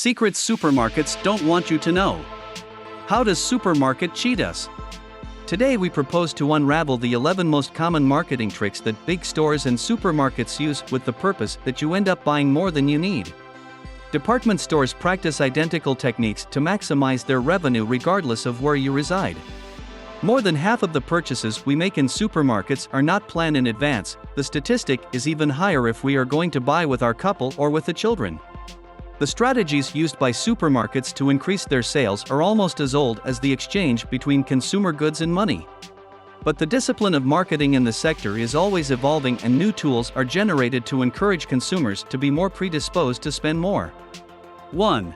Secrets supermarkets don't want you to know. How does supermarket cheat us? Today we propose to unravel the 11 most common marketing tricks that big stores and supermarkets use with the purpose that you end up buying more than you need. Department stores practice identical techniques to maximize their revenue regardless of where you reside. More than half of the purchases we make in supermarkets are not planned in advance. The statistic is even higher if we are going to buy with our couple or with the children. The strategies used by supermarkets to increase their sales are almost as old as the exchange between consumer goods and money. But the discipline of marketing in the sector is always evolving, and new tools are generated to encourage consumers to be more predisposed to spend more. 1.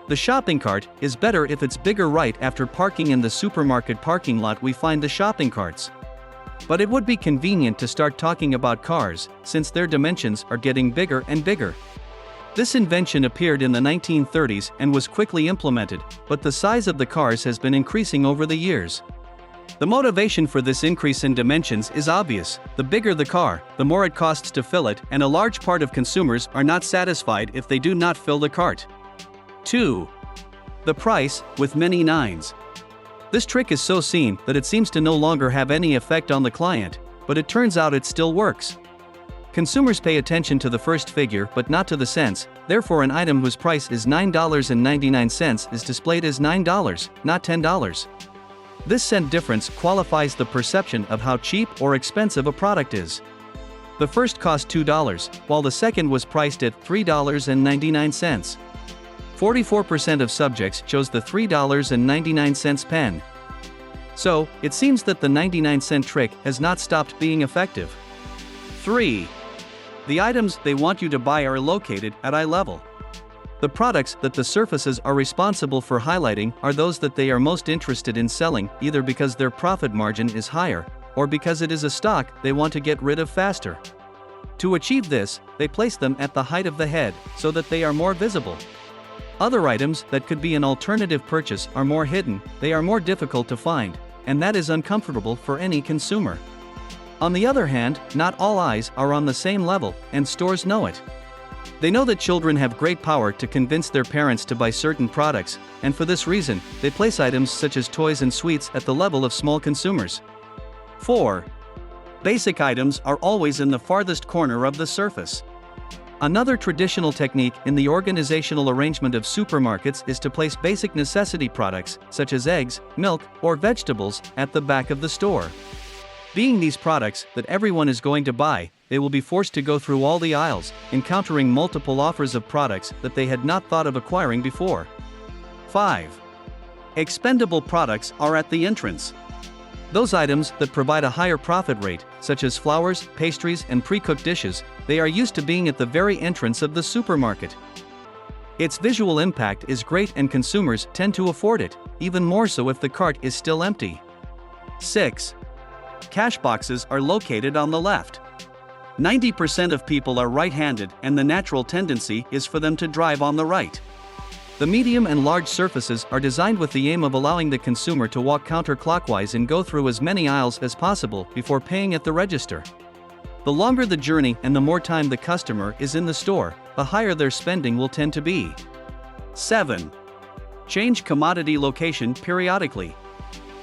The shopping cart is better if it's bigger. Right after parking in the supermarket parking lot, we find the shopping carts. But it would be convenient to start talking about cars, since their dimensions are getting bigger and bigger. This invention appeared in the 1930s and was quickly implemented, but the size of the cars has been increasing over the years. The motivation for this increase in dimensions is obvious. The bigger the car, the more it costs to fill it, and a large part of consumers are not satisfied if they do not fill the cart. 2. The price, with many nines. This trick is so seen that it seems to no longer have any effect on the client, but it turns out it still works. Consumers pay attention to the first figure but not to the cents, therefore an item whose price is $9.99 is displayed as $9, not $10. This cent difference qualifies the perception of how cheap or expensive a product is. The first cost $2, while the second was priced at $3.99. 44% of subjects chose the $3.99 pen. So, it seems that the 99-cent trick has not stopped being effective. 3. The items they want you to buy are located at eye level. The products that the surfaces are responsible for highlighting are those that they are most interested in selling, either because their profit margin is higher, or because it is a stock they want to get rid of faster. To achieve this, they place them at the height of the head, so that they are more visible. Other items that could be an alternative purchase are more hidden, they are more difficult to find, and that is uncomfortable for any consumer. On the other hand, not all eyes are on the same level, and stores know it. They know that children have great power to convince their parents to buy certain products, and for this reason, they place items such as toys and sweets at the level of small consumers. 4. Basic items are always in the farthest corner of the surface. Another traditional technique in the organizational arrangement of supermarkets is to place basic necessity products, such as eggs, milk, or vegetables, at the back of the store. Being these products that everyone is going to buy, they will be forced to go through all the aisles, encountering multiple offers of products that they had not thought of acquiring before. 5. Expendable products are at the entrance. Those items that provide a higher profit rate, such as flours, pastries, and pre-cooked dishes, they are used to being at the very entrance of the supermarket. Its visual impact is great and consumers tend to afford it, even more so if the cart is still empty. 6. Cash boxes are located on the left. 90% of people are right-handed, and the natural tendency is for them to drive on the right. The medium and large surfaces are designed with the aim of allowing the consumer to walk counterclockwise and go through as many aisles as possible before paying at the register. The longer the journey and the more time the customer is in the store, the higher their spending will tend to be. 7. Change commodity location periodically.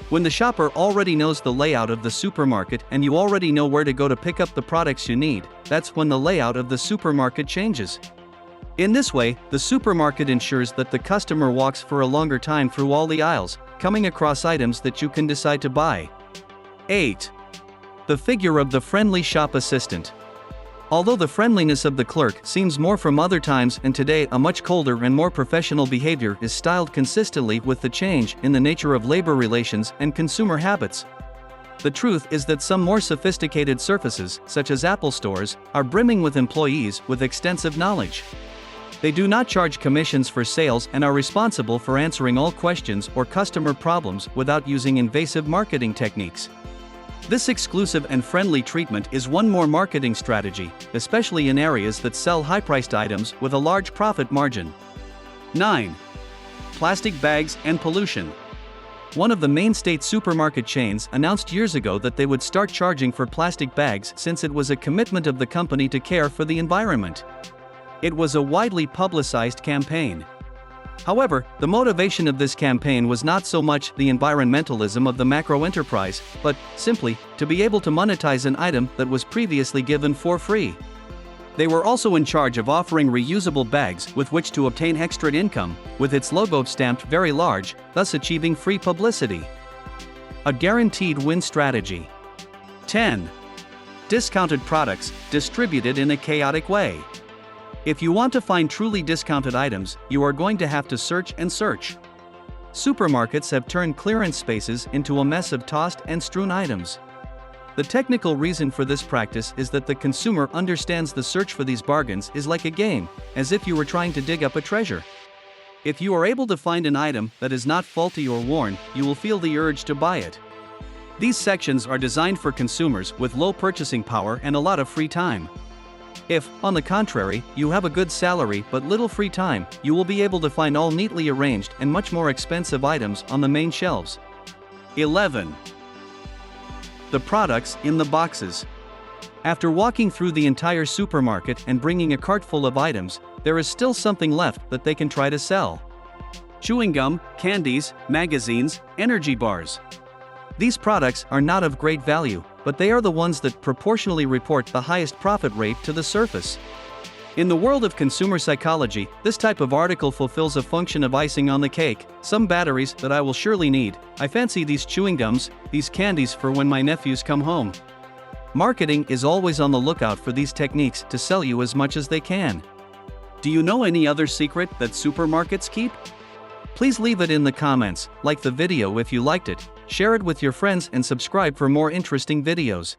When the shopper already knows the layout of the supermarket and you already know where to go to pick up the products you need, that's when the layout of the supermarket changes. In this way, the supermarket ensures that the customer walks for a longer time through all the aisles, coming across items that you can decide to buy. 8. The figure of the friendly shop assistant. Although the friendliness of the clerk seems more from other times, and today a much colder and more professional behavior is styled consistently with the change in the nature of labor relations and consumer habits. The truth is that some more sophisticated surfaces, such as Apple stores, are brimming with employees with extensive knowledge. They do not charge commissions for sales and are responsible for answering all questions or customer problems without using invasive marketing techniques. This exclusive and friendly treatment is one more marketing strategy, especially in areas that sell high-priced items with a large profit margin. 9. Plastic bags and pollution. One of the main state supermarket chains announced years ago that they would start charging for plastic bags since it was a commitment of the company to care for the environment. It was a widely publicized campaign. However, the motivation of this campaign was not so much the environmentalism of the macro enterprise, but, simply, to be able to monetize an item that was previously given for free. They were also in charge of offering reusable bags with which to obtain extra income, with its logo stamped very large, thus achieving free publicity. A guaranteed win strategy. 10. Discounted products, distributed in a chaotic way. If you want to find truly discounted items, you are going to have to search and search. Supermarkets have turned clearance spaces into a mess of tossed and strewn items. The technical reason for this practice is that the consumer understands the search for these bargains is like a game, as if you were trying to dig up a treasure. If you are able to find an item that is not faulty or worn, you will feel the urge to buy it. These sections are designed for consumers with low purchasing power and a lot of free time. If, on the contrary, you have a good salary but little free time, you will be able to find all neatly arranged and much more expensive items on the main shelves. 11. The products in the boxes. After walking through the entire supermarket and bringing a cart full of items, there is still something left that they can try to sell. Chewing gum, candies, magazines, energy bars. These products are not of great value, but they are the ones that proportionally report the highest profit rate to the surface. In the world of consumer psychology, this type of article fulfills a function of icing on the cake. Some batteries that I will surely need. I fancy these chewing gums, these candies for when my nephews come home. Marketing is always on the lookout for these techniques to sell you as much as they can. Do you know any other secret that supermarkets keep? Please leave it in the comments, like the video if you liked it, share it with your friends and subscribe for more interesting videos.